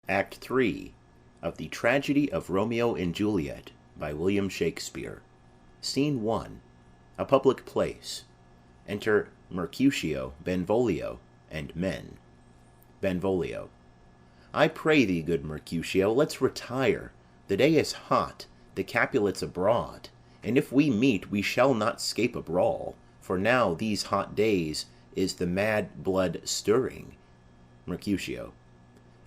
Act 3 of the Tragedy of Romeo and Juliet by William Shakespeare. Scene 1. A public place. Enter Mercutio, Benvolio, and men. Benvolio. I pray thee, good Mercutio, let's retire. The day is hot, the Capulets abroad, and if we meet, we shall not scape a brawl, for now these hot days is the mad blood stirring. Mercutio.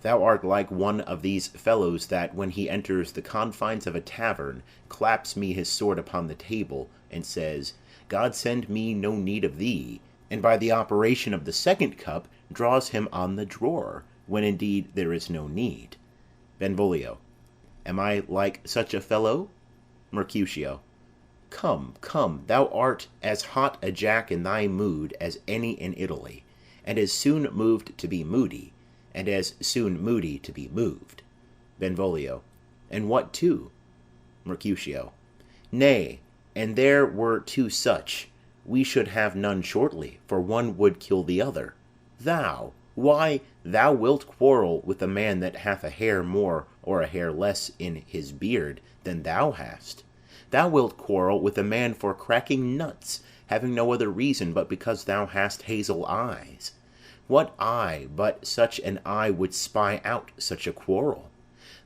Thou art like one of these fellows that, when he enters the confines of a tavern, claps me his sword upon the table, and says, God send me no need of thee, and by the operation of the second cup draws him on the drawer, when indeed there is no need. Benvolio. Am I like such a fellow? Mercutio. Come, come, thou art as hot a jack in thy mood as any in Italy, and as soon moved to be moody, and as soon moody to be moved. Benvolio. And what too? Mercutio. Nay, and there were two such, we should have none shortly, for one would kill the other. Thou, why, thou wilt quarrel with a man that hath a hair more or a hair less in his beard than thou hast. Thou wilt quarrel with a man for cracking nuts, having no other reason but because thou hast hazel eyes. What eye but such an eye would spy out such a quarrel?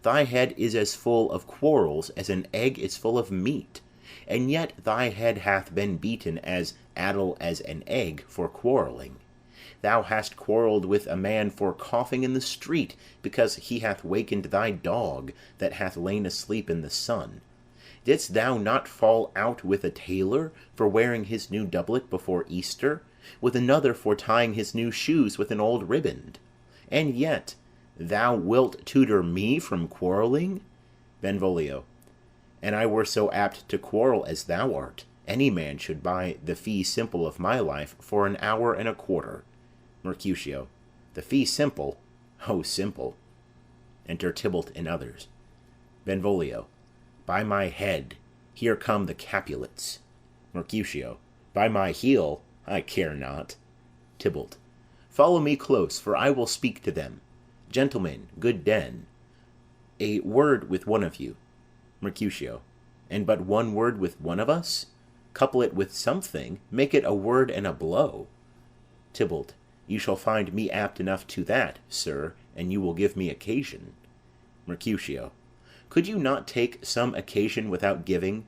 Thy head is as full of quarrels as an egg is full of meat, and yet thy head hath been beaten as addle as an egg for quarrelling. Thou hast quarrelled with a man for coughing in the street, because he hath wakened thy dog that hath lain asleep in the sun. Didst thou not fall out with a tailor for wearing his new doublet before Easter, with another for tying his new shoes with an old riband? And yet thou wilt tutor me from quarrelling? Benvolio. And I were so apt to quarrel as thou art, any man should buy the fee simple of my life for an hour and a quarter. Mercutio. The fee simple? Oh, simple. Enter Tybalt and others. Benvolio. By my head, here come the Capulets. Mercutio. By my heel, I care not. Tybalt. Follow me close, for I will speak to them. Gentlemen, good den, a word with one of you. Mercutio. And but one word with one of us? Couple it with something, make it a word and a blow. Tybalt. You shall find me apt enough to that, sir, and you will give me occasion. Mercutio. Could you not take some occasion without giving?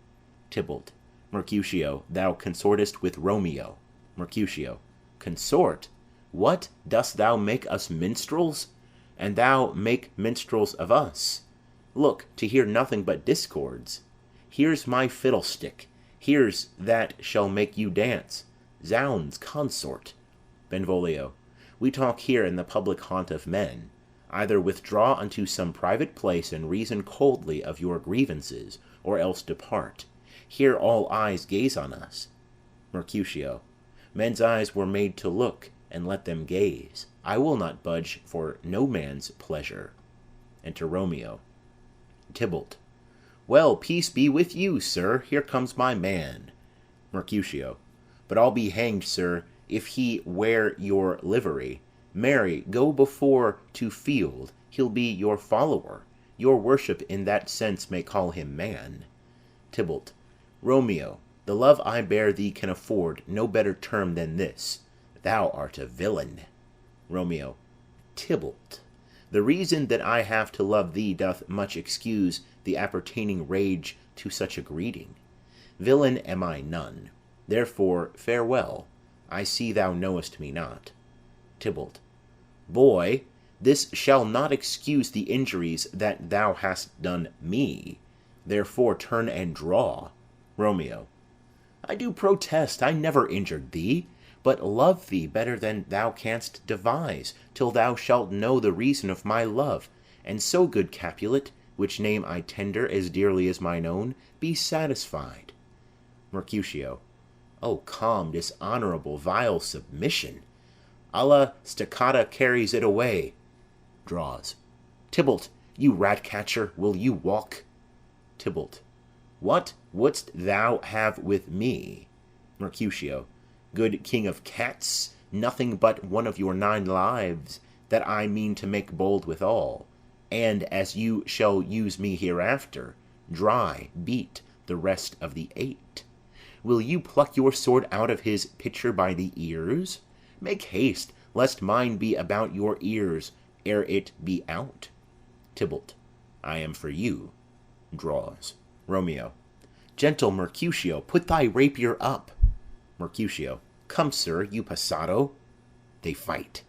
Tybalt. Mercutio, thou consortest with Romeo. Mercutio. Consort? What, dost thou make us minstrels? And thou make minstrels of us? Look, to hear nothing but discords. Here's my fiddlestick, here's that shall make you dance. Zounds, consort. Benvolio. We talk here in the public haunt of men. Either withdraw unto some private place and reason coldly of your grievances, or else depart. Here all eyes gaze on us. Mercutio. Men's eyes were made to look, and let them gaze. I will not budge for no man's pleasure. Enter Romeo. Tybalt. Well, peace be with you, sir. Here comes my man. Mercutio. But I'll be hanged, sir, if he wear your livery. Marry, go before to field, he'll be your follower. Your worship in that sense may call him man. Tybalt. Romeo, the love I bear thee can afford no better term than this. Thou art a villain. Romeo. Tybalt, the reason that I have to love thee doth much excuse the appertaining rage to such a greeting. Villain am I none. Therefore, farewell. I see thou knowest me not. Tybalt. Boy, this shall not excuse the injuries that thou hast done me. Therefore turn and draw. Romeo. I do protest I never injured thee, but love thee better than thou canst devise, till thou shalt know the reason of my love. And so, good Capulet, which name I tender as dearly as mine own, be satisfied. Mercutio. O calm, dishonourable, vile submission! Alla staccata carries it away. Draws. Tybalt, you rat-catcher, will you walk? Tybalt. What wouldst thou have with me? Mercutio. Good king of cats, nothing but one of your 9 lives, that I mean to make bold withal. and as you shall use me hereafter, dry beat the rest of the 8. Will you pluck your sword out of his pitcher by the ears? Make haste, lest mine be about your ears ere it be out. Tybalt. I am for you. Draws. Romeo. Gentle Mercutio, put thy rapier up. Mercutio. Come, sir, you passado. They fight.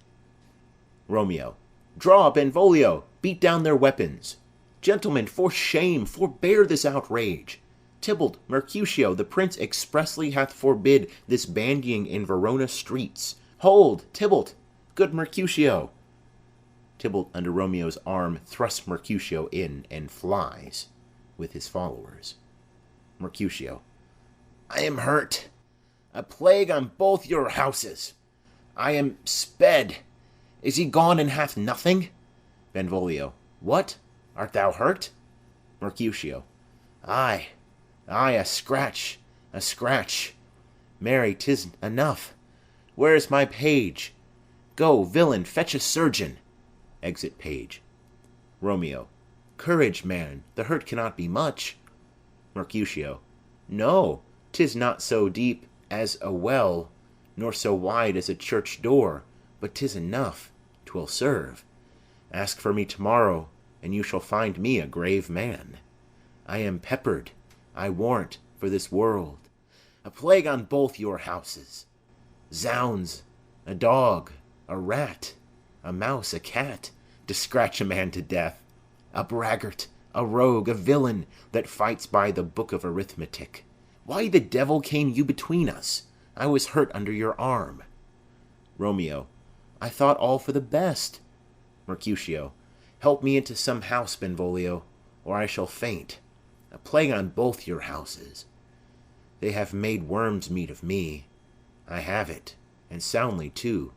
Romeo. Draw, Benvolio! Beat down their weapons. Gentlemen, for shame, forbear this outrage. Tybalt, Mercutio, the prince expressly hath forbid this bandying in Verona streets. Hold, Tybalt, good Mercutio. Tybalt, under Romeo's arm, thrusts Mercutio in and flies with his followers. Mercutio. I am hurt. A plague on both your houses. I am sped. Is he gone and hath nothing? Benvolio. What? Art thou hurt? Mercutio. Ay, a scratch, a scratch. Marry, 'tis enough. Where is my page? Go, villain, fetch a surgeon. Exit page. Romeo. Courage, man, the hurt cannot be much. Mercutio. No, 'tis not so deep as a well, nor so wide as a church door, but 'tis enough, 'twill serve. Ask for me tomorrow, and you shall find me a grave man. I am peppered, I warrant, for this world. A plague on both your houses. Zounds, a dog, a rat, a mouse, a cat, to scratch a man to death. A braggart, a rogue, a villain, that fights by the book of arithmetic. Why the devil came you between us? I was hurt under your arm. Romeo. I thought all for the best. Mercutio. Help me into some house, Benvolio, or I shall faint. A plague on both your houses. They have made worm's meat of me. I have it, and soundly too.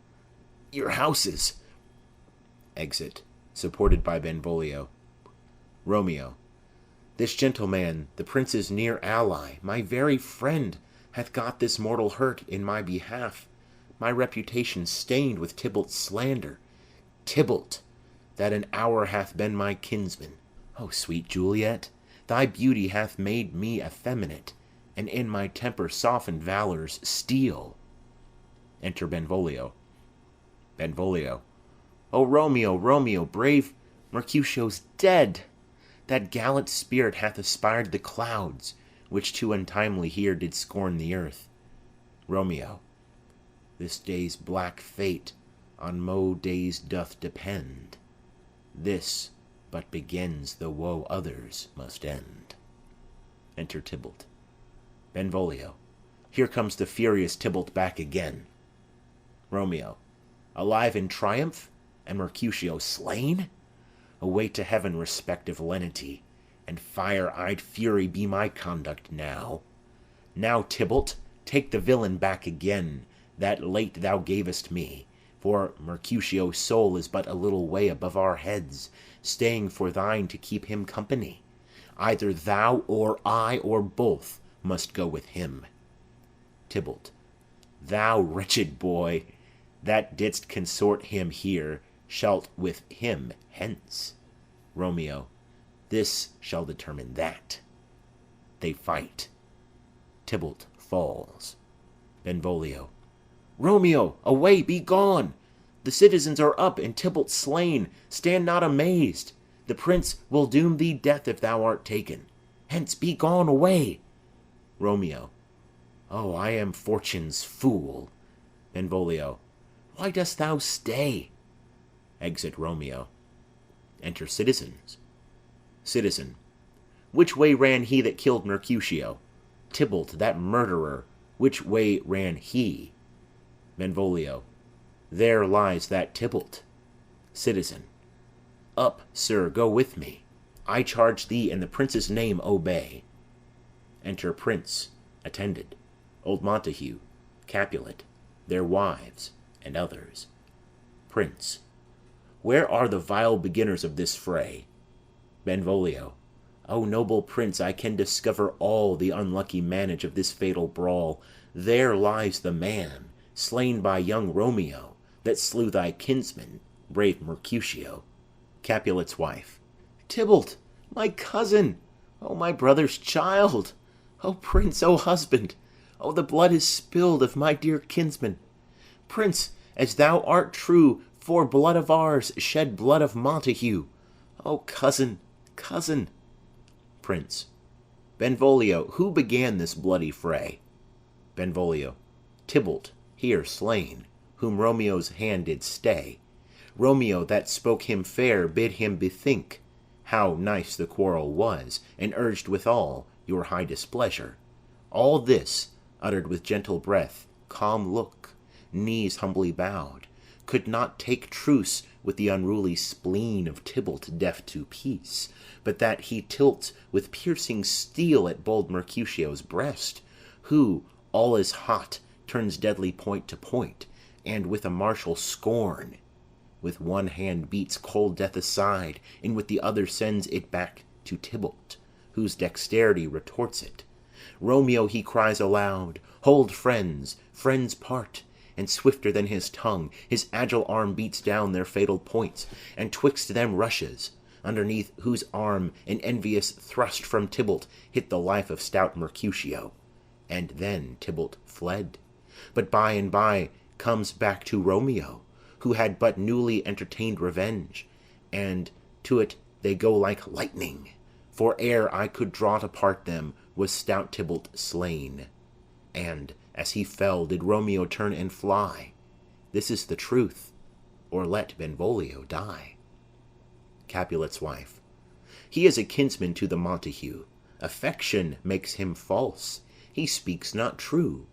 Your houses. Exit, supported by Benvolio. Romeo. This gentleman, the prince's near ally, my very friend, hath got this mortal hurt in my behalf, my reputation stained with Tybalt's slander. Tybalt, that an hour hath been my kinsman. O sweet Juliet, thy beauty hath made me effeminate, and in my temper softened valor's steel. Enter Benvolio. Benvolio. O Romeo, Romeo, brave Mercutio's dead. That gallant spirit hath aspired the clouds, which too untimely here did scorn the earth. Romeo. This day's black fate on mo days doth depend. This but begins the woe others must end. Enter Tybalt. Benvolio. Here comes the furious Tybalt back again. Romeo. Alive in triumph, and Mercutio slain? Away to heaven respective lenity, and fire-eyed fury be my conduct now. Now, Tybalt, take the villain back again, that late thou gavest me, for Mercutio's soul is but a little way above our heads, staying for thine to keep him company. Either thou or I or both must go with him. Tybalt. Thou wretched boy, that didst consort him here, shalt with him hence. Romeo. This shall determine that. They fight. Tybalt falls. Benvolio. Romeo, away, be gone! The citizens are up, and Tybalt slain. Stand not amazed. The prince will doom thee death if thou art taken. Hence, be gone away. Romeo. Oh, I am fortune's fool. Benvolio. Why dost thou stay? Exit Romeo. Enter citizens. Citizen. Which way ran he that killed Mercutio? Tybalt, that murderer, which way ran he? Benvolio. There lies that Tybalt. Citizen. Up, sir, go with me. I charge thee in the prince's name obey. Enter Prince, attended, old Montague, Capulet, their wives, and others. Prince. Where are the vile beginners of this fray? Benvolio. O noble prince, I can discover all the unlucky manage of this fatal brawl. There lies the man, slain by young Romeo, that slew thy kinsman, brave Mercutio. Capulet's wife. Tybalt, my cousin! O my brother's child! O prince, O husband! O the blood is spilled of my dear kinsman! Prince, as thou art true, for blood of ours shed blood of Montague. O cousin, cousin! Prince. Benvolio, who began this bloody fray? Benvolio. Tybalt, here slain, whom Romeo's hand did stay. Romeo, that spoke him fair, bid him bethink how nice the quarrel was, and urged withal your high displeasure. All this, uttered with gentle breath, calm look, knees humbly bowed, could not take truce with the unruly spleen of Tybalt deaf to peace, but that he tilts with piercing steel at bold Mercutio's breast, who, all is hot, turns deadly point to point, and with a martial scorn, with one hand beats cold death aside, and with the other sends it back to Tybalt, whose dexterity retorts it. Romeo, he cries aloud, hold, friends, friends part, and swifter than his tongue, his agile arm beats down their fatal points, and twixt them rushes, underneath whose arm an envious thrust from Tybalt hit the life of stout Mercutio, and then Tybalt fled. But by and by comes back to Romeo, who had but newly entertained revenge, and to it they go like lightning, for ere I could draw to part them was stout Tybalt slain. And as he fell did Romeo turn and fly. This is the truth, or let Benvolio die. Capulet's wife. He is a kinsman to the Montague. Affection makes him false. He speaks not true.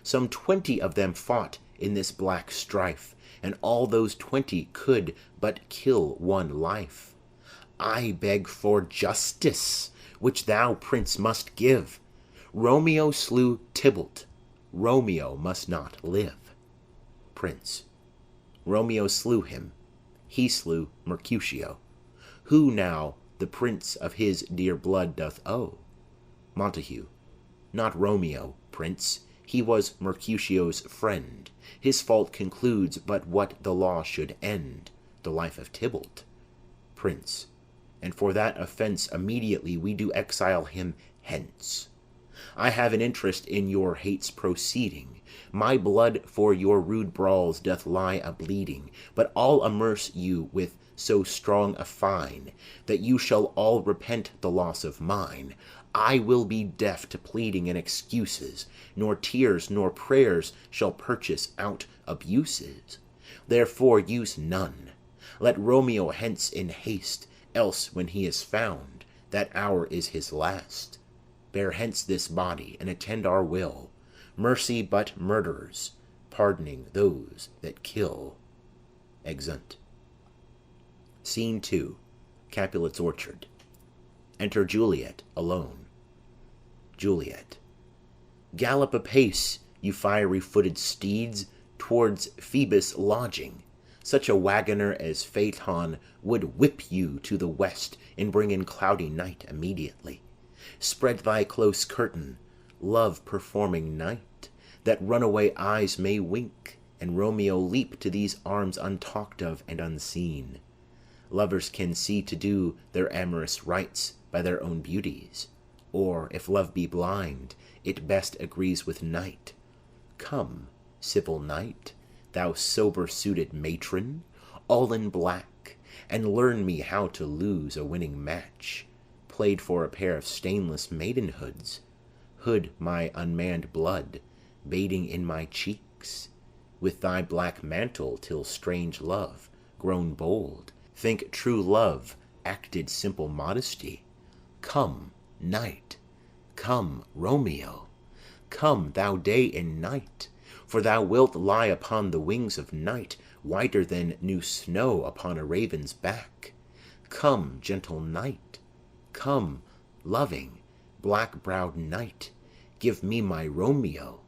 Some 20 of them fought in this black strife, and all those 20 could but kill one life. I beg for justice, which thou, prince, must give. Romeo slew Tybalt. Romeo must not live. Prince. Romeo slew him. He slew Mercutio. Who now the prince of his dear blood doth owe? Montague. Not Romeo, prince. He was Mercutio's friend. His fault concludes but what the law should end, the life of Tybalt. Prince. And for that offence immediately we do exile him hence. I have an interest in your hate's proceeding. My blood for your rude brawls doth lie a-bleeding, but I'll amerce you with so strong a fine that you shall all repent the loss of mine. I will be deaf to pleading and excuses, nor tears nor prayers shall purchase out abuses. Therefore use none. Let Romeo hence in haste, else when he is found, that hour is his last. Bear hence this body, and attend our will. Mercy but murderers, pardoning those that kill. Exeunt. Scene 2. Capulet's orchard. Enter Juliet alone. Juliet. Gallop apace, you fiery-footed steeds, towards Phoebus' lodging. Such a wagoner as Phaeton would whip you to the west and bring in cloudy night immediately. Spread thy close curtain, love-performing night, that runaway eyes may wink, and Romeo leap to these arms untalked of and unseen. Lovers can see to do their amorous rites by their own beauties, or, if love be blind, it best agrees with night. Come, civil knight, thou sober-suited matron, all in black, and learn me how to lose a winning match, played for a pair of stainless maidenhoods. Hood my unmanned blood, bathing in my cheeks, with thy black mantle, till strange love, grown bold, think true love acted simple modesty. Come, night, come, Romeo, come, thou day and night, for thou wilt lie upon the wings of night, whiter than new snow upon a raven's back. Come, gentle night, come, loving, black-browed night, give me my Romeo,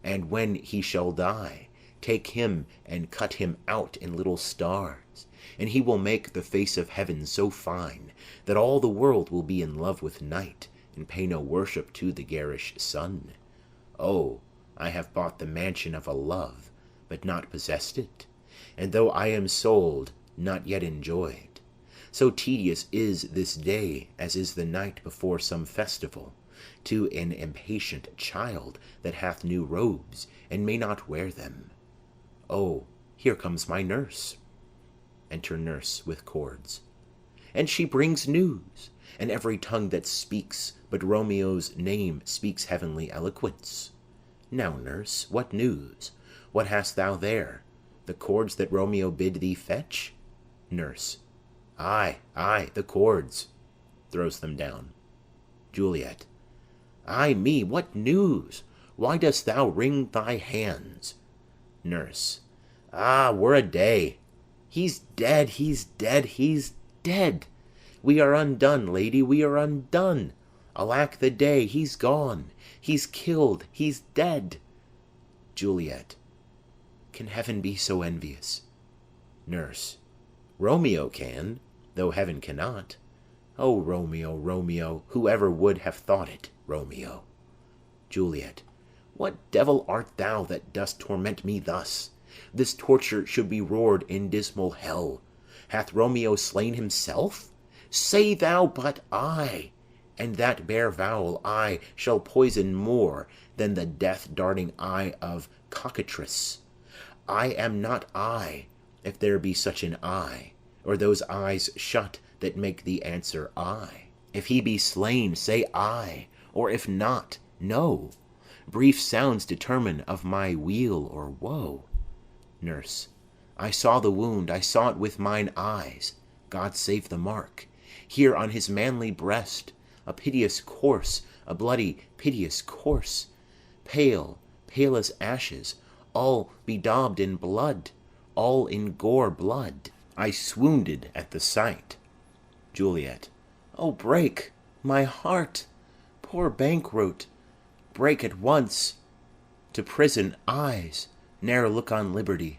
and when he shall die, take him and cut him out in little stars, and he will make the face of heaven so fine that all the world will be in love with night and pay no worship to the garish sun. Oh, I have bought the mansion of a love, but not possessed it, and though I am sold, not yet enjoyed. So tedious is this day as is the night before some festival, to an impatient child that hath new robes and may not wear them. Oh, here comes my nurse. Enter nurse with cords. And she brings news, and every tongue that speaks but Romeo's name speaks heavenly eloquence. Now, nurse, what news? What hast thou there? The cords that Romeo bid thee fetch? Nurse. Ay, the cords. Throws them down. Juliet. Ay me, what news? Why dost thou wring thy hands? Nurse. Ah, we're a day. He's dead, he's dead, he's dead. We are undone, lady, we are undone. Alack the day, he's gone. He's killed, he's dead. Juliet. Can heaven be so envious? Nurse. Romeo can, though heaven cannot. O Romeo, Romeo, whoever would have thought it, Romeo? Juliet. What devil art thou that dost torment me thus? This torture should be roared in dismal hell. Hath Romeo slain himself? Say thou but I, and that bare vowel I shall poison more than the death-darting eye of cockatrice. I am not I, if there be such an eye, or those eyes shut that make the answer I. If he be slain, say I, or if not, no. Brief sounds determine of my weal or woe. Nurse. I saw the wound, I saw it with mine eyes. God save the mark. Here on his manly breast, a piteous course, a bloody piteous course. Pale, pale as ashes, all bedaubed in blood, all in gore blood. I swounded at the sight. Juliet. Oh, break, my heart, poor bankrout, break at once. To prison eyes, ne'er look on liberty.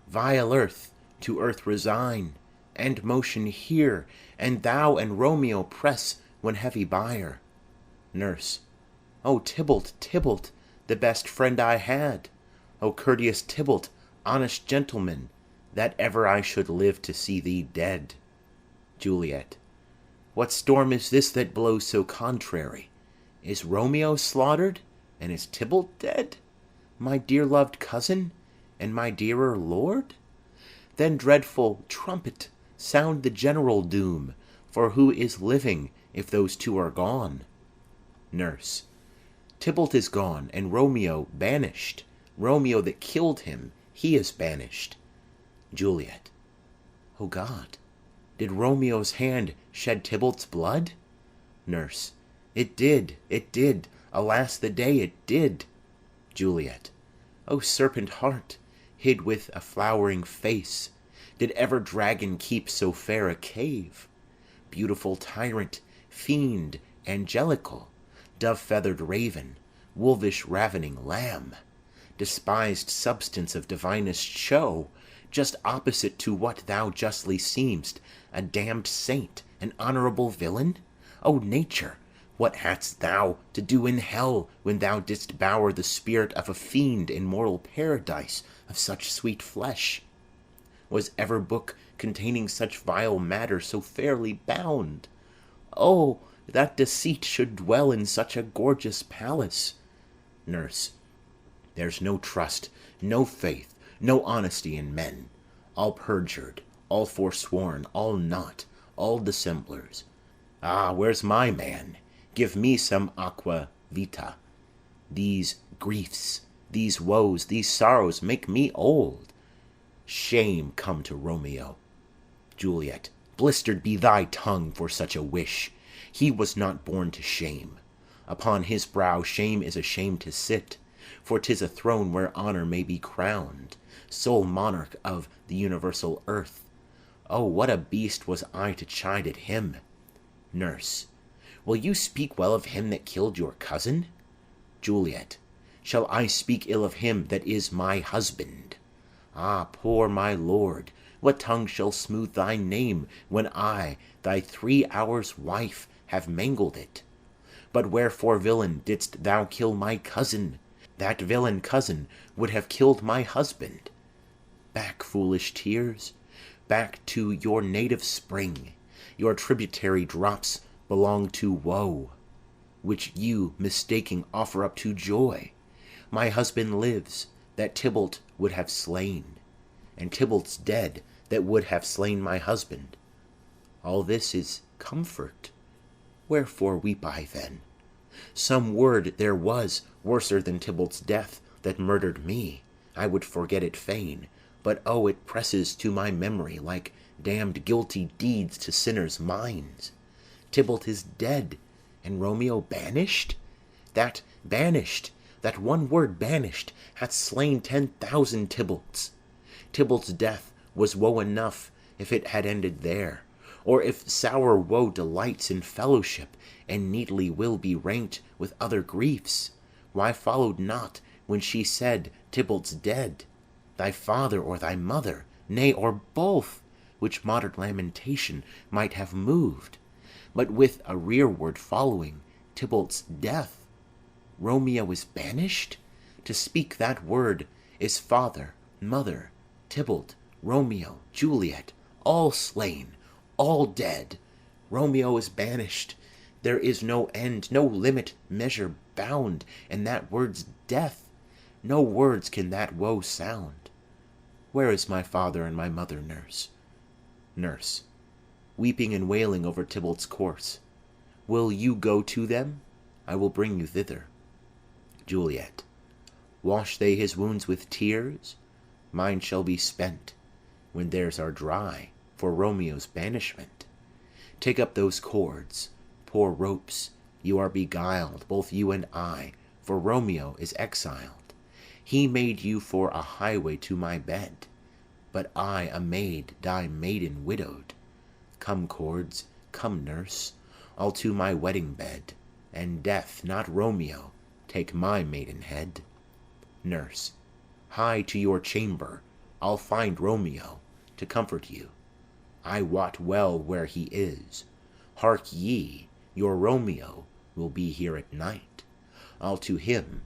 Vile earth, to earth resign, and motion here, and thou and Romeo press when heavy bier. Nurse. O Tybalt, Tybalt, the best friend I had. O courteous Tybalt, honest gentleman, that ever I should live to see thee dead. Juliet. What storm is this that blows so contrary? Is Romeo slaughtered, and is Tybalt dead? My dear-loved cousin, and my dearer lord? Then, dreadful trumpet, sound the general doom, for who is living if those two are gone? Nurse. Tybalt is gone, and Romeo banished. Romeo that killed him, he is banished. Juliet. O God, did Romeo's hand shed Tybalt's blood? Nurse. It did, alas the day, it did. Juliet. O serpent heart, hid with a flowering face, did ever dragon keep so fair a cave? Beautiful tyrant, fiend, angelical, dove-feathered raven, wolvish ravening lamb, despised substance of divinest show, just opposite to what thou justly seem'st, a damned saint, an honourable villain? O nature, what hadst thou to do in hell when thou didst bower the spirit of a fiend in mortal paradise of such sweet flesh? Was ever book containing such vile matter so fairly bound? Oh, that deceit should dwell in such a gorgeous palace! Nurse. There's no trust, no faith, no honesty in men. All perjured, all forsworn, all naught, all dissemblers. Ah, where's my man? Give me some aqua vita. These griefs, these woes, these sorrows make me old. Shame come to Romeo. Juliet. Blistered be thy tongue for such a wish. He was not born to shame. Upon his brow shame is ashamed to sit, for 'tis a throne where honor may be crowned, sole monarch of the universal earth. Oh, what a beast was I to chide at him! Nurse. Will you speak well of him that killed your cousin? Juliet. Shall I speak ill of him that is my husband? Ah, poor my lord, what tongue shall smooth thy name when I, thy 3 hours' wife, have mangled it? But wherefore, villain, didst thou kill my cousin? That villain cousin would have killed my husband. Back, foolish tears, back to your native spring, Your tributary drops belong to woe, which you, mistaking, offer up to joy. My husband lives, that Tybalt would have slain, and Tybalt's dead, that would have slain my husband. All this is comfort. Wherefore weep I then? Some word there was worser than Tybalt's death, that murdered me. I would forget it fain, but oh, it presses to my memory like damned guilty deeds to sinners' minds. Tybalt is dead, and Romeo banished? That banished, that one word banished, hath slain 10,000 Tybalts. Tybalt's death was woe enough if it had ended there, or if sour woe delights in fellowship, and neatly will be ranked with other griefs. Why followed not, when she said, Tybalt's dead, thy father or thy mother, nay, or both, which modern lamentation might have moved, but with a rearward following, Tybalt's death? Romeo is banished? To speak that word is father, mother, Tybalt, Romeo, Juliet, all slain, all dead. Romeo is banished. There is no end, no limit, measure, bound, and that word's death. No words can that woe sound. Where is my father and my mother, nurse? Nurse, weeping and wailing over Tybalt's corse. Will you go to them? I will bring you thither. Juliet, wash they his wounds with tears? Mine shall be spent, when theirs are dry, for Romeo's banishment. Take up those cords, poor ropes, you are beguiled, both you and I, for Romeo is exiled. He made you for a highway to my bed, but I, a maid, die maiden widowed. Come, cords, come, nurse, all to my wedding bed, and death, not Romeo, take my maidenhead. Nurse, hie to your chamber, I'll find Romeo, to comfort you. I wot well where he is. Hark ye, your Romeo will be here at night. I'll to him,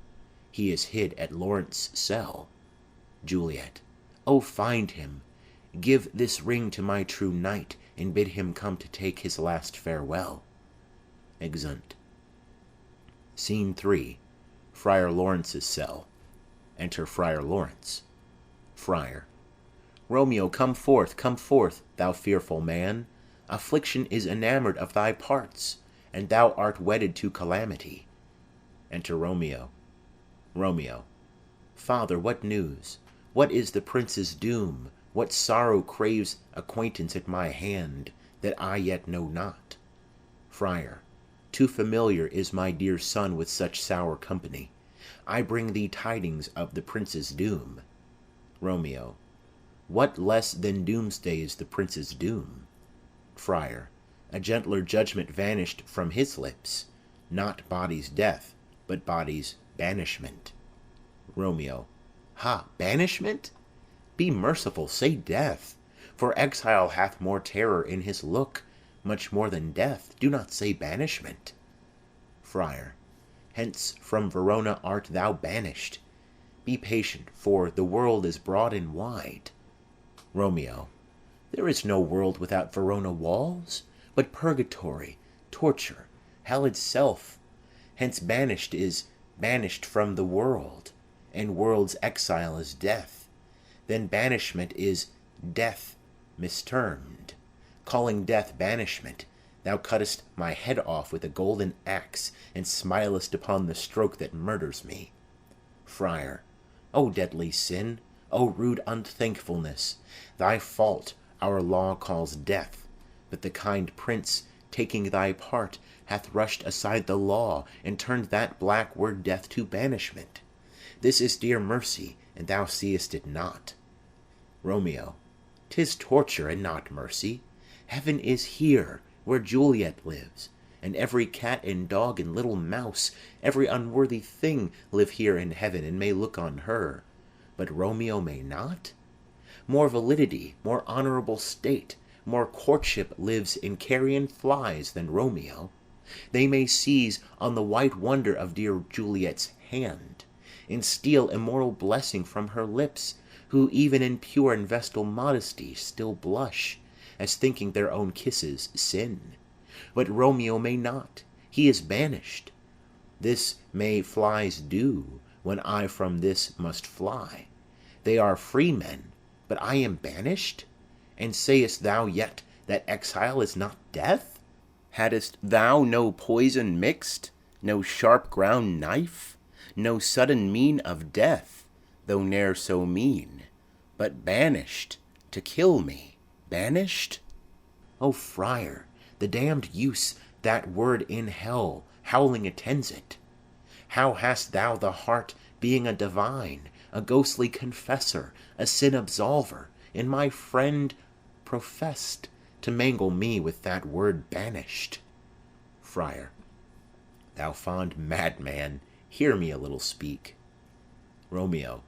he is hid at Lawrence' cell. Juliet, oh, find him, give this ring to my true knight, and bid him come to take his last farewell. Exeunt. Scene 3. Friar Lawrence's cell. Enter Friar Lawrence. Friar. Romeo, come forth, thou fearful man. Affliction is enamoured of thy parts, and thou art wedded to calamity. Enter Romeo. Romeo. Father, what news? What is the prince's doom? What sorrow craves acquaintance at my hand, that I yet know not? Friar. Too familiar is my dear son with such sour company. I bring thee tidings of the prince's doom. Romeo. What less than doomsday is the prince's doom? Friar. A gentler judgment vanished from his lips, not body's death, but body's banishment. Romeo. Ha, banishment? Be merciful, say death, for exile hath more terror in his look, much more than death. Do not say banishment. Friar. Hence from Verona art thou banished. Be patient, for the world is broad and wide. Romeo. There is no world without Verona walls, but purgatory, torture, hell itself. Hence banished is banished from the world, and world's exile is death. Then banishment is death mistermed. Calling death banishment, thou cuttest my head off with a golden axe, and smilest upon the stroke that murders me. Friar. O deadly sin, O rude unthankfulness, thy fault our law calls death, but the kind prince, taking thy part, hath rushed aside the law, and turned that black word death to banishment. This is dear mercy, and thou seest it not. Romeo. 'Tis torture, and not mercy. Heaven is here, where Juliet lives, and every cat and dog and little mouse, every unworthy thing, live here in heaven, and may look on her. But Romeo may not? More validity, more honourable state, more courtship lives in carrion flies than Romeo. They may seize on the white wonder of dear Juliet's hand, and steal immoral blessing from her lips, who even in pure and vestal modesty still blush, as thinking their own kisses sin. But Romeo may not, he is banished. This may flies do, when I from this must fly. They are free men, but I am banished? And sayest thou yet that exile is not death? Hadst thou no poison mixed, no sharp ground knife, no sudden mean of death, though ne'er so mean, but banished to kill me, banished? O friar, the damned use that word in hell howling attends it. How hast thou the heart, being a divine, a ghostly confessor, a sin absolver, and my friend professed, to mangle me with that word banished? Friar. Thou fond madman, hear me a little speak. Romeo.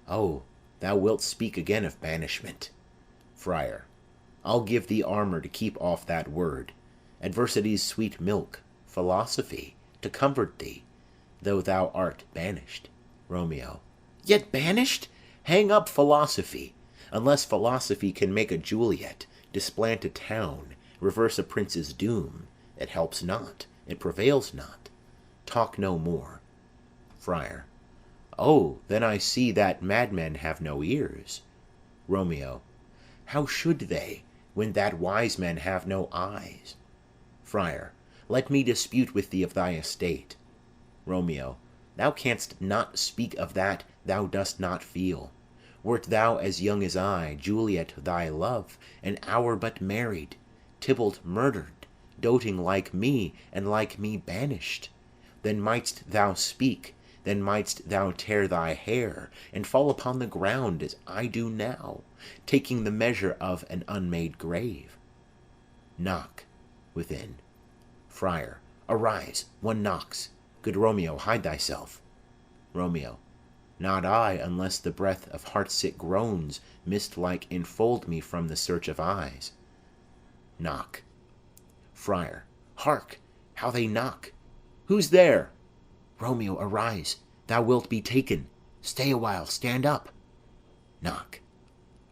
Oh, thou wilt speak again of banishment. Friar. I'll give thee armour to keep off that word, adversity's sweet milk, philosophy, to comfort thee, though thou art banished. Romeo. Yet banished? Hang up philosophy, unless philosophy can make a Juliet, displant a town, reverse a prince's doom. It helps not, it prevails not. Talk no more. Friar. Oh, then I see that madmen have no ears. Romeo. How should they, when that wise men have no eyes? Friar. Let me dispute with thee of thy estate. Romeo. Thou canst not speak of that thou dost not feel. Wert thou as young as I, Juliet thy love, an hour but married, Tybalt murdered, doting like me, and like me banished, then mightst thou speak, then mightst thou tear thy hair, and fall upon the ground as I do now, taking the measure of an unmade grave. Knock within. Friar. Arise, one knocks. Good Romeo, hide thyself. Romeo. Not I, unless the breath of heart-sick groans mist-like enfold me from the search of eyes. Knock. Friar. Hark, how they knock! Who's there? Romeo, arise, thou wilt be taken. Stay a while, stand up. Knock.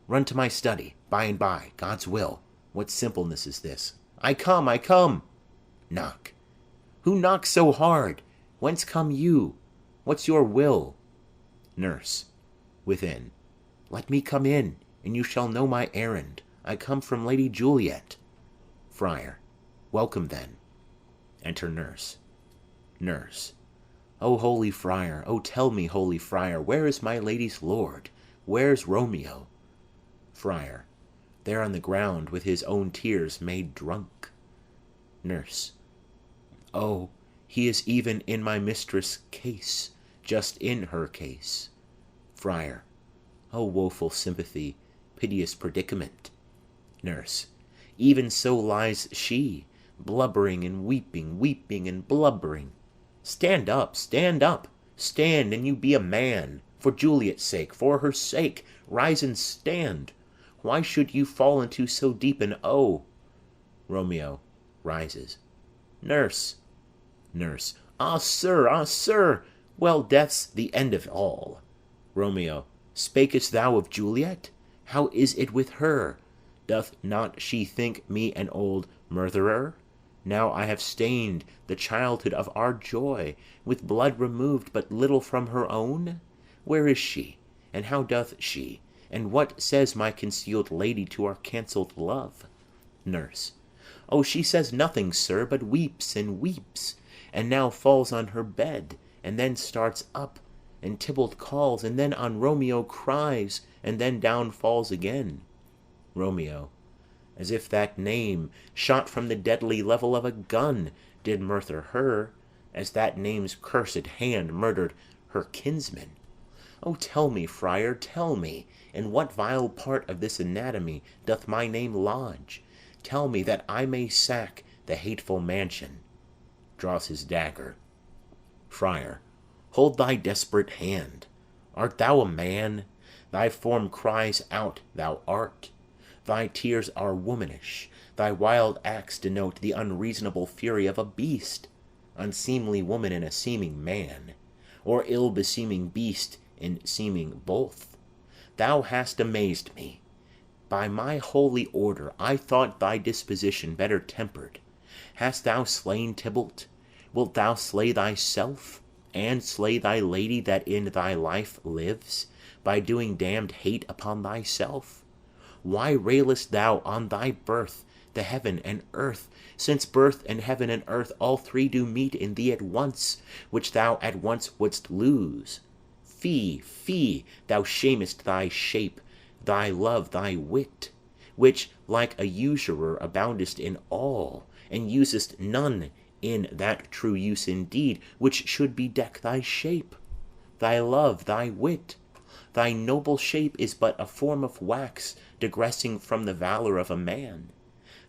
Run to my study, by and by, God's will. What simpleness is this? I come, I come. Knock. Who knocks so hard? Whence come you? What's your will? Nurse. Within. Let me come in, and you shall know my errand. I come from Lady Juliet. Friar. Welcome then. Enter Nurse. Nurse. O holy friar, O tell me, holy friar, where is my lady's lord? Where's Romeo? Friar. There on the ground, with his own tears made drunk. Nurse. Oh, he is even in my mistress' case, just in her case. Friar. O woeful sympathy, piteous predicament. Nurse. Even so lies she, blubbering and weeping, weeping and blubbering. Stand up, stand up, stand, and you be a man. For Juliet's sake, for her sake, rise and stand. Why should you fall into so deep an O? Romeo rises. Nurse. Nurse. Ah, sir, ah, sir! Well, death's the end of all. Romeo. Spakest thou of Juliet? How is it with her? Doth not she think me an old murtherer? Now I have stained the childhood of our joy with blood removed but little from her own. Where is she? And how doth she? And what says my concealed lady to our cancelled love? Nurse. Oh, she says nothing, sir, but weeps and weeps, and now falls on her bed, and then starts up, and Tybalt calls, and then on Romeo cries, and then down falls again. Romeo. As if that name, shot from the deadly level of a gun, did murder her, as that name's cursed hand murdered her kinsman. Oh, tell me, friar, tell me, in what vile part of this anatomy doth my name lodge? Tell me, that I may sack the hateful mansion. Draws his dagger. Friar. Hold thy desperate hand. Art thou a man? Thy form cries out thou art. Thy tears are womanish. Thy wild acts denote the unreasonable fury of a beast. Unseemly woman in a seeming man, or ill-beseeming beast in seeming both. Thou hast amazed me. By my holy order I thought thy disposition better tempered. Hast thou slain Tybalt? Wilt thou slay thyself, and slay thy lady that in thy life lives, by doing damned hate upon thyself? Why railest thou on thy birth, the heaven and earth, since birth and heaven and earth all three do meet in thee at once, which thou at once wouldst lose? Fie, fie, thou shamest thy shape, thy love, thy wit, which, like a usurer, aboundest in all, and usest none in that true use indeed which should bedeck thy shape. Thy love, thy wit, thy noble shape is but a form of wax digressing from the valour of a man.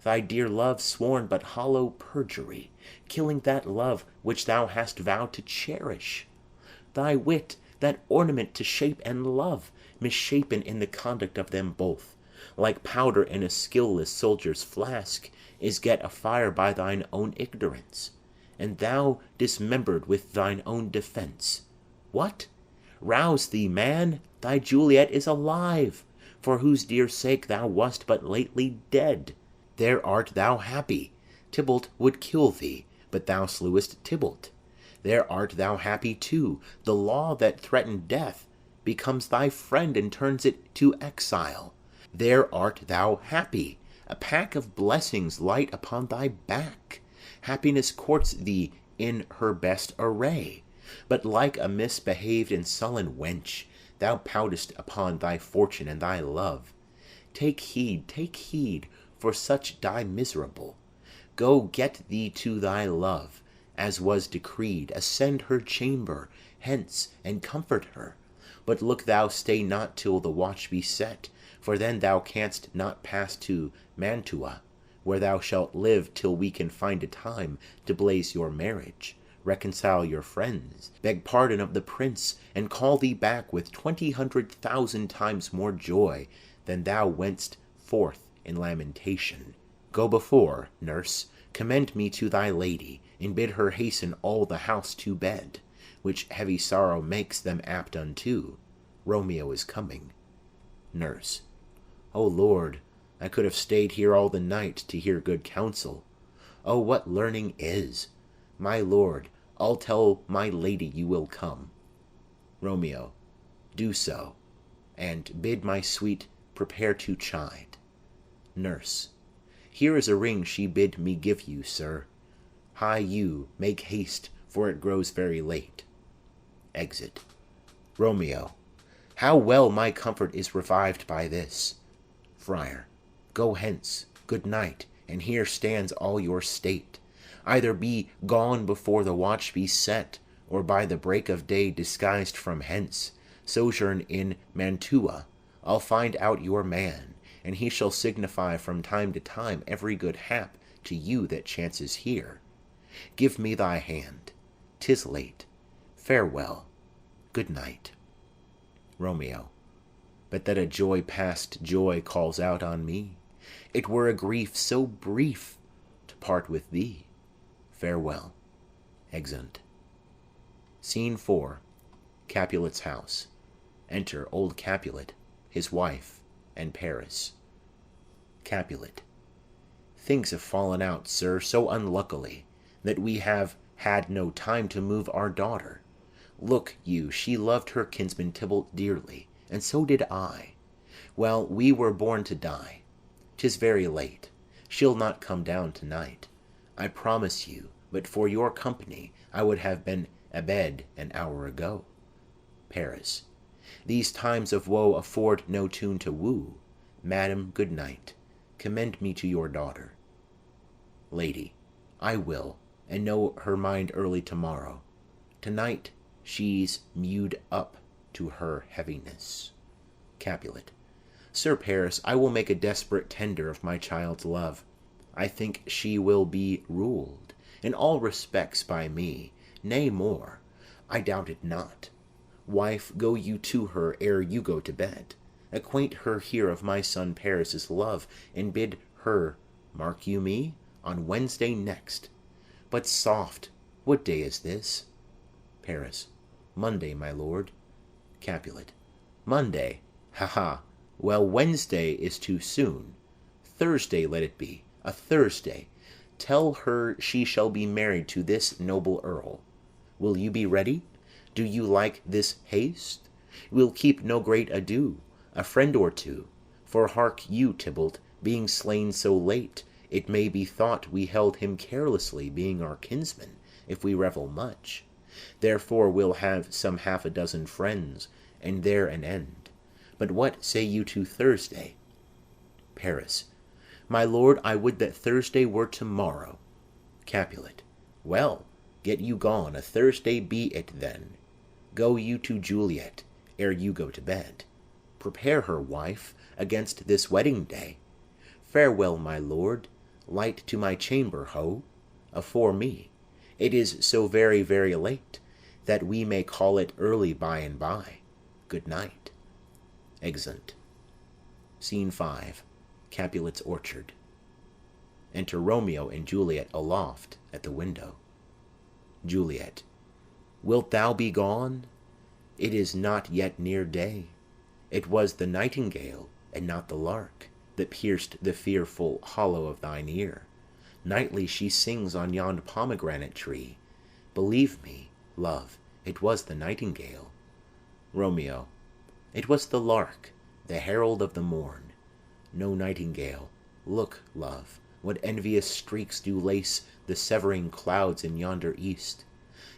Thy dear love sworn but hollow perjury, killing that love which thou hast vowed to cherish. Thy wit, that ornament to shape and love, misshapen in the conduct of them both, like powder in a skilless soldier's flask, is get afire by thine own ignorance, and thou dismembered with thine own defence. What? Rouse thee, man! Thy Juliet is alive, for whose dear sake thou wast but lately dead. There art thou happy. Tybalt would kill thee, but thou slewest Tybalt. There art thou happy too. The law that threatened death becomes thy friend and turns it to exile. There art thou happy. A pack of blessings light upon thy back. Happiness courts thee in her best array. But like a misbehaved and sullen wench, thou poutest upon thy fortune and thy love. Take heed, for such die miserable. Go get thee to thy love, as was decreed, ascend her chamber, hence, and comfort her. But look thou stay not till the watch be set, for then thou canst not pass to Mantua, where thou shalt live till we can find a time to blaze your marriage, reconcile your friends, beg pardon of the prince, and call thee back with 200,000 times more joy than thou went'st forth in lamentation. Go before, nurse, commend me to thy lady, and bid her hasten all the house to bed, which heavy sorrow makes them apt unto. Romeo is coming. Nurse. O Lord, I could have stayed here all the night to hear good counsel. O, what learning is! My lord, I'll tell my lady you will come. Romeo. Do so, and bid my sweet prepare to chide. Nurse. Here is a ring she bid me give you, sir. Hie you, make haste, for it grows very late. Exit. Romeo. How well my comfort is revived by this! Friar. Go hence, good night, and here stands all your state. Either be gone before the watch be set, or by the break of day disguised from hence, sojourn in Mantua. I'll find out your man, and he shall signify from time to time every good hap to you that chances here. Give me thy hand. 'Tis late. Farewell. Good night. Romeo. But that a joy past joy calls out on me. It were a grief so brief to part with thee. Farewell. Exeunt. Scene 4. Capulet's house. Enter old Capulet, his wife, and Paris. Capulet. Things have fallen out, sir, so unluckily, that we have had no time to move our daughter. Look you, she loved her kinsman Tybalt dearly, and so did I. Well, we were born to die. 'Tis very late. She'll not come down to-night. I promise you, but for your company, I would have been abed an hour ago. Paris. These times of woe afford no tune to woo. Madam, good night. Commend me to your daughter. Lady. I will, and know her mind early to-morrow. To-night she's mewed up to her heaviness. Capulet. Sir Paris, I will make a desperate tender of my child's love. I think she will be ruled in all respects by me, nay more, I doubt it not. Wife, go you to her ere you go to bed. Acquaint her here of my son Paris's love, and bid her, mark you me, on Wednesday next. But soft, what day is this? Paris. Monday, my lord. Capulet. Monday? Ha ha! Well, Wednesday is too soon. Thursday let it be, a Thursday. Tell her she shall be married to this noble earl. Will you be ready? Do you like this haste? We'll keep no great ado, a friend or two. For hark you, Tybalt, being slain so late, it may be thought we held him carelessly, being our kinsman, if we revel much. Therefore we'll have some half a dozen friends, and there an end. But what say you to Thursday? Paris. My lord, I would that Thursday were to-morrow. Capulet. Well, get you gone, a Thursday be it then. Go you to Juliet, ere you go to bed. Prepare her, wife, against this wedding day. Farewell, my lord. Light to my chamber, ho! Afore me, it is so very, very late, that we may call it early by and by. Good night. Exeunt. Scene 5. Capulet's orchard. Enter Romeo and Juliet aloft at the window. Juliet. Wilt thou be gone? It is not yet near day. It was the nightingale, and not the lark, that pierced the fearful hollow of thine ear. Nightly she sings on yond pomegranate tree. Believe me, love, it was the nightingale. Romeo. It was the lark, the herald of the morn. No nightingale. Look, love, what envious streaks do lace the severing clouds in yonder east.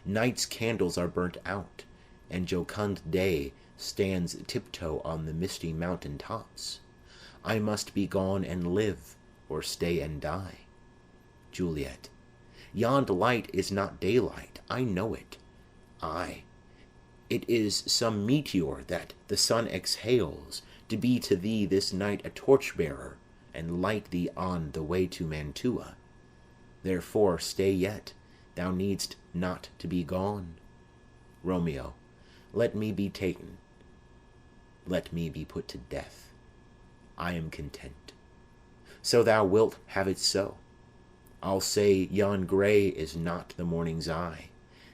Night's candles are burnt out, and jocund day stands tiptoe on the misty mountain tops. I must be gone and live, or stay and die. Juliet. Yond light is not daylight, I know it. Ay, it is some meteor that the sun exhales, to be to thee this night a torch-bearer, and light thee on the way to Mantua. Therefore stay yet, thou needst not to be gone. Romeo. Let me be taken. Let me be put to death. I am content. So thou wilt have it so. I'll say yon grey is not the morning's eye,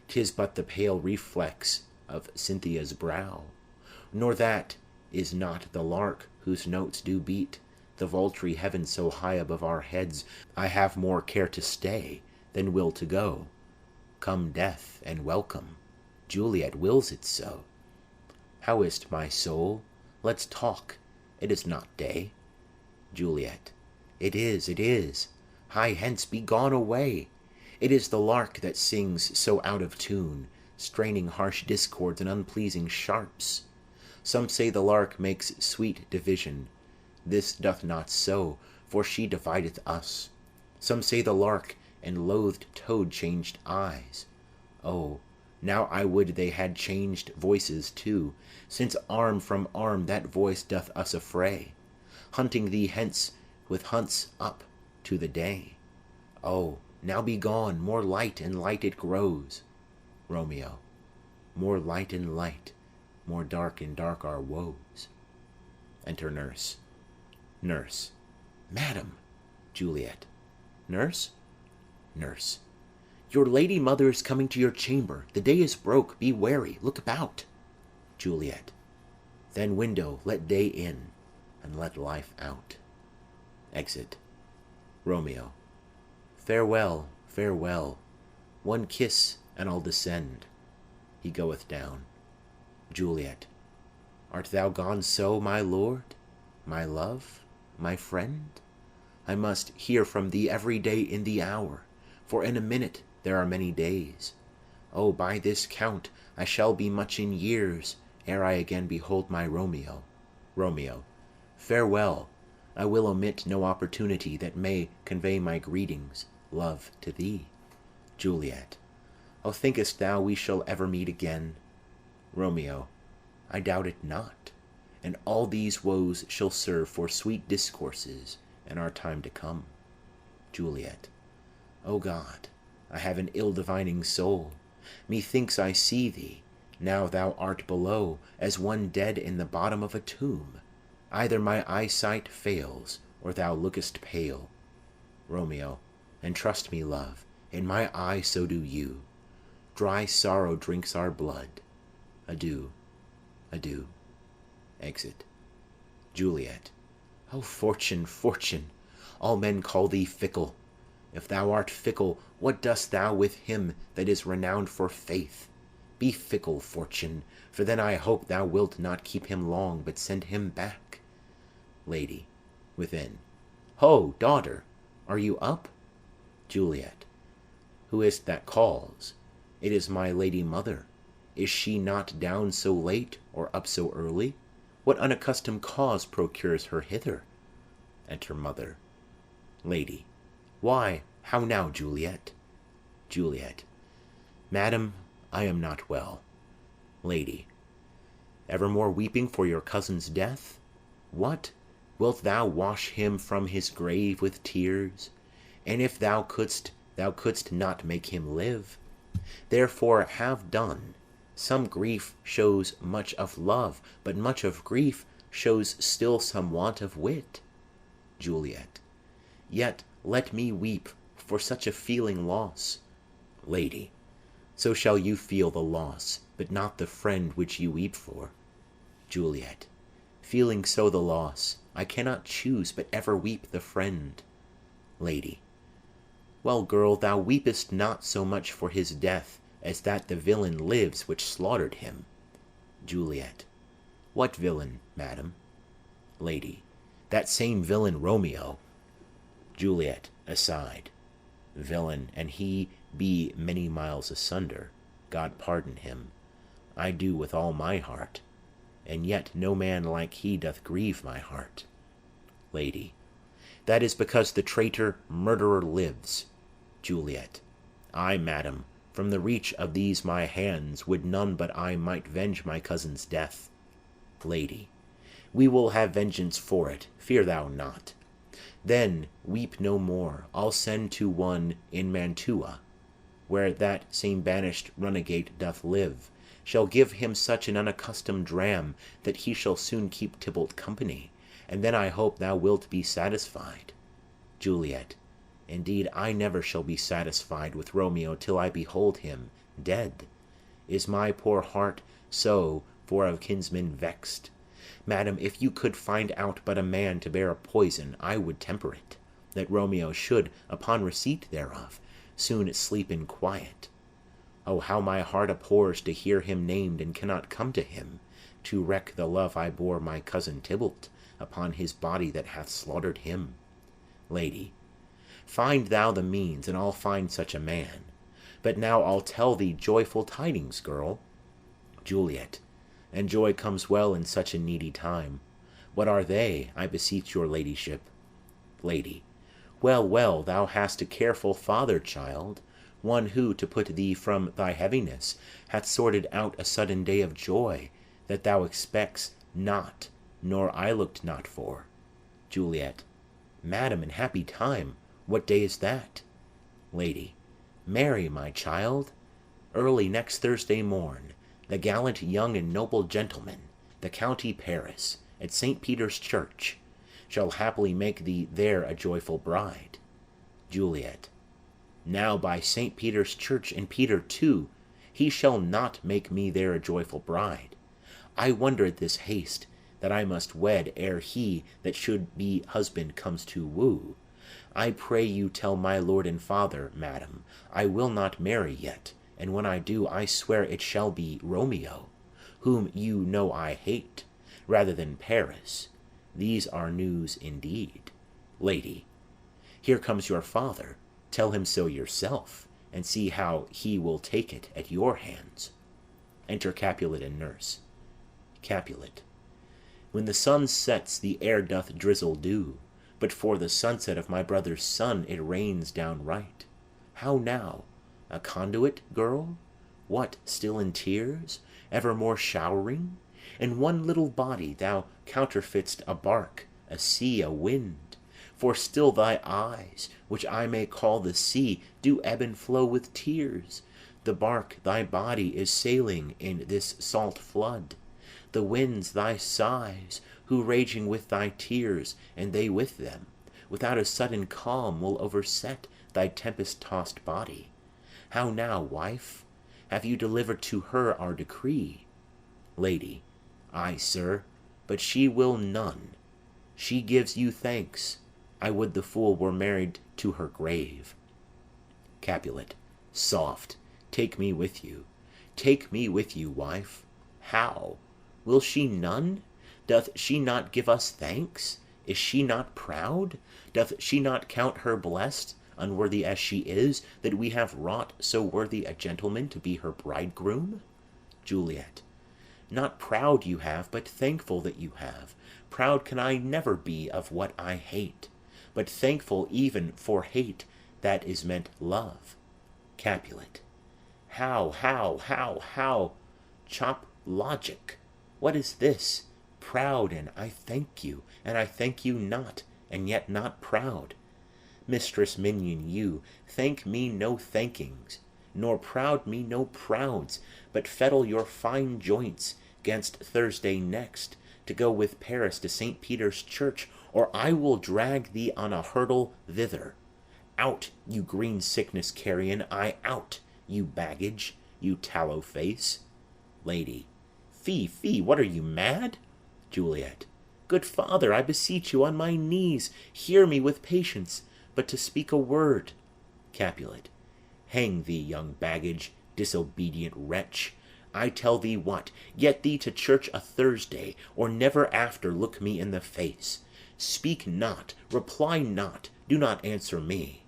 'tis but the pale reflex of Cynthia's brow. Nor that is not the lark whose notes do beat the vaultry heaven so high above our heads. I have more care to stay than will to go. Come death, and welcome. Juliet wills it so. How is't, my soul? Let's talk. It is not day. Juliet. It is, it is. Hie hence, be gone away. It is the lark that sings so out of tune, straining harsh discords and unpleasing sharps. Some say the lark makes sweet division. This doth not so, for she divideth us. Some say the lark and loathed toad changed eyes. Oh, now I would they had changed voices too, since arm from arm that voice doth us affray, hunting thee hence with hunts up to the day. Oh, now be gone, more light and light it grows. Romeo. More light and light, more dark and dark our woes. Enter Nurse. Nurse. Madam. Juliet. Nurse? Nurse. Your lady mother is coming to your chamber. The day is broke. Be wary. Look about. Juliet. Then, window, let day in, and let life out. Exit. Romeo. Farewell, farewell. One kiss, and I'll descend. He goeth down. Juliet. Art thou gone so, my lord, my love, my friend? I must hear from thee every day in the hour, for in a minute there are many days. Oh, by this count I shall be much in years ere I again behold my Romeo. Romeo. Farewell. I will omit no opportunity that may convey my greetings, love, to thee. Juliet. Oh, thinkest thou we shall ever meet again? Romeo. I doubt it not, and all these woes shall serve for sweet discourses in our time to come. Juliet. O God, I have an ill-divining soul. Methinks I see thee, now thou art below, as one dead in the bottom of a tomb. Either my eyesight fails, or thou lookest pale. Romeo. And trust me, love, in my eye so do you. Dry sorrow drinks our blood. Adieu, adieu. Exit. Juliet. O fortune, fortune! All men call thee fickle. If thou art fickle, what dost thou with him that is renowned for faith? Be fickle, fortune, for then I hope thou wilt not keep him long, but send him back. Lady, within. Ho, daughter, are you up? Juliet. Who is't that calls? It is my lady mother. Is she not down so late, or up so early? What unaccustomed cause procures her hither? Enter Mother. Lady. Why, how now, Juliet? Juliet. Madam, I am not well. Lady. Evermore weeping for your cousin's death? What? Wilt thou wash him from his grave with tears? And if thou couldst not make him live. Therefore have done. Some grief shows much of love, but much of grief shows still some want of wit. Juliet. Yet let me weep for such a feeling loss. Lady. So shall you feel the loss, but not the friend which you weep for. Juliet. Feeling so the loss, I cannot choose but ever weep the friend. Lady. Well, girl, thou weepest not so much for his death as that the villain lives which slaughtered him. Juliet. What villain, madam? Lady. That same villain Romeo. Juliet, aside. Villain, and he be many miles asunder. God pardon him. I do with all my heart, and yet no man like he doth grieve my heart. Lady. That is because the traitor murderer lives. Juliet. I, madam, from the reach of these my hands would none but I might venge my cousin's death. Lady. We will have vengeance for it, fear thou not. Then weep no more. I'll send to one in Mantua, where that same banished runagate doth live, shall give him such an unaccustomed dram that he shall soon keep Tybalt company, and then I hope thou wilt be satisfied. Juliet. Indeed, I never shall be satisfied with Romeo till I behold him dead. Is my poor heart so for a kinsman vexed? Madam, if you could find out but a man to bear a poison, I would temper it, that Romeo should, upon receipt thereof, soon sleep in quiet. Oh, how my heart abhors to hear him named, and cannot come to him, to wreak the love I bore my cousin Tybalt upon his body that hath slaughtered him. Lady. Find thou the means, and I'll find such a man. But now I'll tell thee joyful tidings, girl. Juliet. And joy comes well in such a needy time. What are they, I beseech your ladyship? Lady. Well, well, thou hast a careful father, child, one who, to put thee from thy heaviness, hath sorted out a sudden day of joy that thou expects not, nor I looked not for. Juliet. Madam, in happy time, what day is that? Lady. Marry, my child, early next Thursday morn, the gallant young and noble gentleman, the county Paris, at St. Peter's Church, shall happily make thee there a joyful bride. Juliet. Now by St. Peter's Church, and Peter too, he shall not make me there a joyful bride. I wonder at this haste, that I must wed ere he that should be husband comes to woo. I pray you tell my lord and father, madam, I will not marry yet, and when I do, I swear it shall be Romeo, whom you know I hate, rather than Paris. These are news indeed. Lady. Here comes your father. Tell him so yourself, and see how he will take it at your hands. Enter Capulet and nurse. Capulet. When the sun sets, the air doth drizzle dew, but for the sunset of my brother's son it rains downright. How now? A conduit, girl? What, still in tears? Evermore showering? In one little body thou counterfeit'st a bark, a sea, a wind. For still thy eyes, which I may call the sea, do ebb and flow with tears. The bark, thy body, is sailing in this salt flood. The winds, thy sighs, who raging with thy tears, and they with them, without a sudden calm will overset thy tempest-tossed body. How now, wife? Have you delivered to her our decree? Lady. Ay, sir, but she will none. She gives you thanks. I would the fool were married to her grave. Capulet. Soft, take me with you. Take me with you, wife. How? Will she none? Doth she not give us thanks? Is she not proud? Doth she not count her blessed, unworthy as she is, that we have wrought so worthy a gentleman to be her bridegroom? Juliet. Not proud you have, but thankful that you have. Proud can I never be of what I hate, but thankful even for hate that is meant love. Capulet. How? Chop logic. What is this? Proud, and I thank you, and I thank you not, and yet not proud. Mistress minion, you thank me no thankings, nor proud me no prouds, but fettle your fine joints 'gainst Thursday next, to go with Paris to St. Peter's Church, or I will drag thee on a hurdle thither. Out, you green sickness carrion, out, you baggage, you tallow face. Lady. Fie, what are you, mad? Juliet. Good father, I beseech you on my knees, hear me with patience, but to speak a word. Capulet. Hang thee, young baggage, disobedient wretch. I tell thee what, get thee to church a Thursday, or never after look me in the face. Speak not, reply not, do not answer me.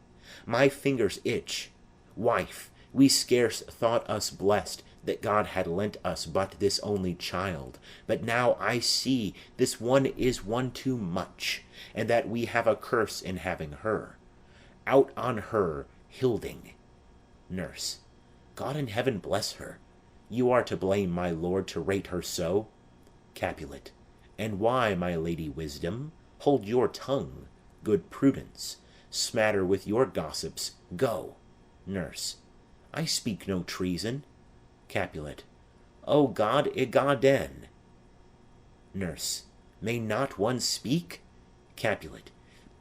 My fingers itch. Wife, we scarce thought us blessed that God had lent us but this only child, but now I see this one is one too much, and that we have a curse in having her. Out on her, Hilding. Nurse. God in heaven bless her. You are to blame, my lord, to rate her so. Capulet. And why, my lady Wisdom? Hold your tongue, good Prudence. Smatter with your gossips. Go. Nurse. I speak no treason. Capulet. O God, Igaden. Nurse. May not one speak? Capulet.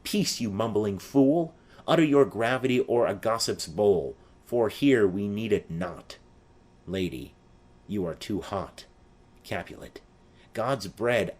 Peace, you mumbling fool. Utter your gravity or a gossip's bowl, for here we need it not. Lady. You are too hot. Capulet. God's bread,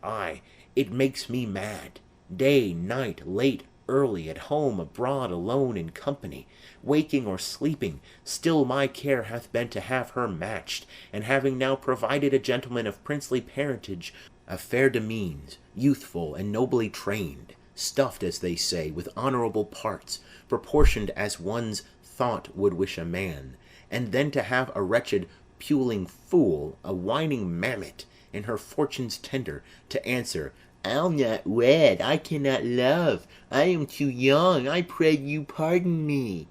it makes me mad. Day, night, late, early, at home, abroad, alone, in company, waking or sleeping, still my care hath been to have her matched, and having now provided a gentleman of princely parentage, of fair demeans, youthful and nobly trained, stuffed, as they say, with honourable parts, proportioned as one's thought would wish a man, and then to have a wretched puling fool, a whining mammet, in her fortune's tender, to answer, I'll not wed, I cannot love, I am too young, I pray you pardon me.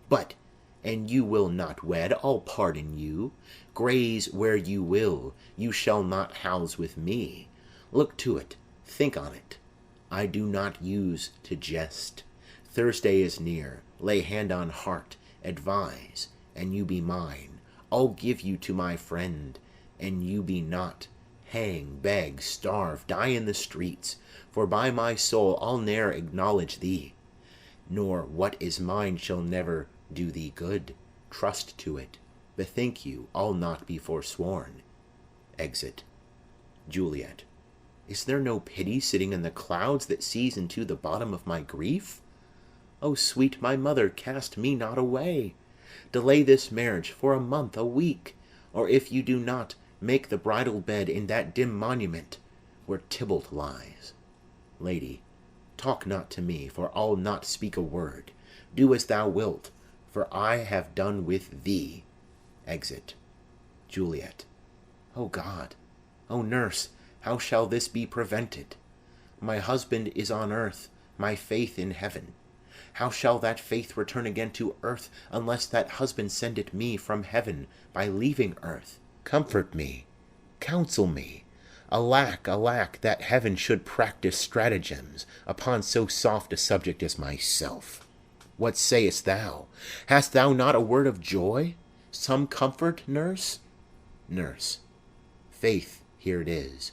But, and you will not wed, I'll pardon you. Graze where you will, you shall not house with me. Look to it, think on it. I do not use to jest. Thursday is near, lay hand on heart, advise, and you be mine. I'll give you to my friend, and you be not. Hang, beg, starve, die in the streets, for by my soul I'll ne'er acknowledge thee, nor what is mine shall never do thee good. Trust to it. Bethink you, I'll not be forsworn. Exit. Juliet. Is there no pity sitting in the clouds that sees into the bottom of my grief? O sweet my mother, cast me not away. Delay this marriage for a month, a week, or if you do not, make the bridal bed in that dim monument where Tybalt lies. Lady. Talk not to me, for I'll not speak a word. Do as thou wilt, for I have done with thee. Exit. Juliet. O God! O nurse, how shall this be prevented? My husband is on earth, my faith in heaven. How shall that faith return again to earth, unless that husband send it me from heaven by leaving earth? Comfort me, counsel me. Alack, that heaven should practice stratagems upon so soft a subject as myself. What sayest thou? Hast thou not a word of joy? Some comfort, nurse? Nurse. Faith, here it is.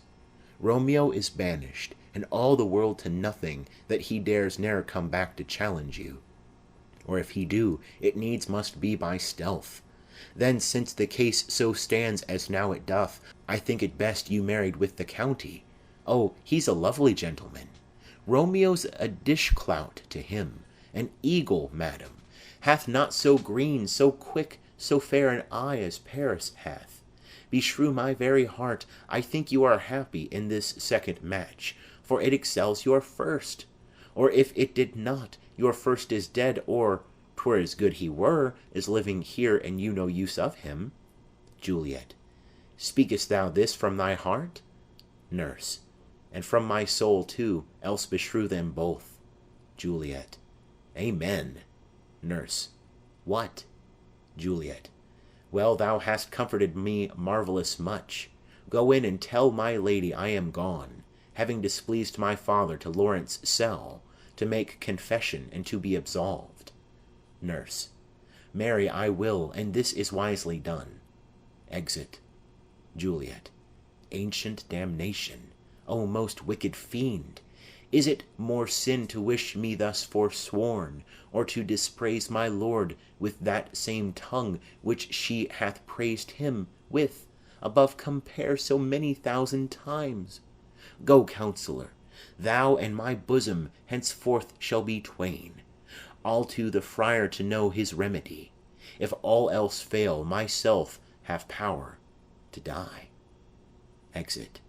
Romeo is banished, and all the world to nothing, that he dares ne'er come back to challenge you. Or if he do, it needs must be by stealth. Then, since the case so stands as now it doth, I think it best you married with the county. Oh, he's a lovely gentleman. Romeo's a dish-clout to him, an eagle, madam, hath not so green, so quick, so fair an eye as Paris hath. Beshrew my very heart, I think you are happy in this second match, for it excels your first. Or if it did not, your first is dead, or, 'twere as good he were, is living here, and you no use of him. Juliet. Speakest thou this from thy heart? Nurse. And from my soul too, else beshrew them both. Juliet. Amen. Nurse. What? Juliet. Well, thou hast comforted me marvellous much. Go in and tell my lady I am gone, having displeased my father to Lawrence' cell, to make confession and to be absolved. Nurse. Marry, I will, and this is wisely done. Exit. Juliet. Ancient damnation! O most wicked fiend! Is it more sin to wish me thus forsworn, or to dispraise my lord with that same tongue which she hath praised him with, above compare so many thousand times? Go, counsellor, thou and my bosom henceforth shall be twain. I'll to the friar to know his remedy. If all else fail, myself have power to die. Exit.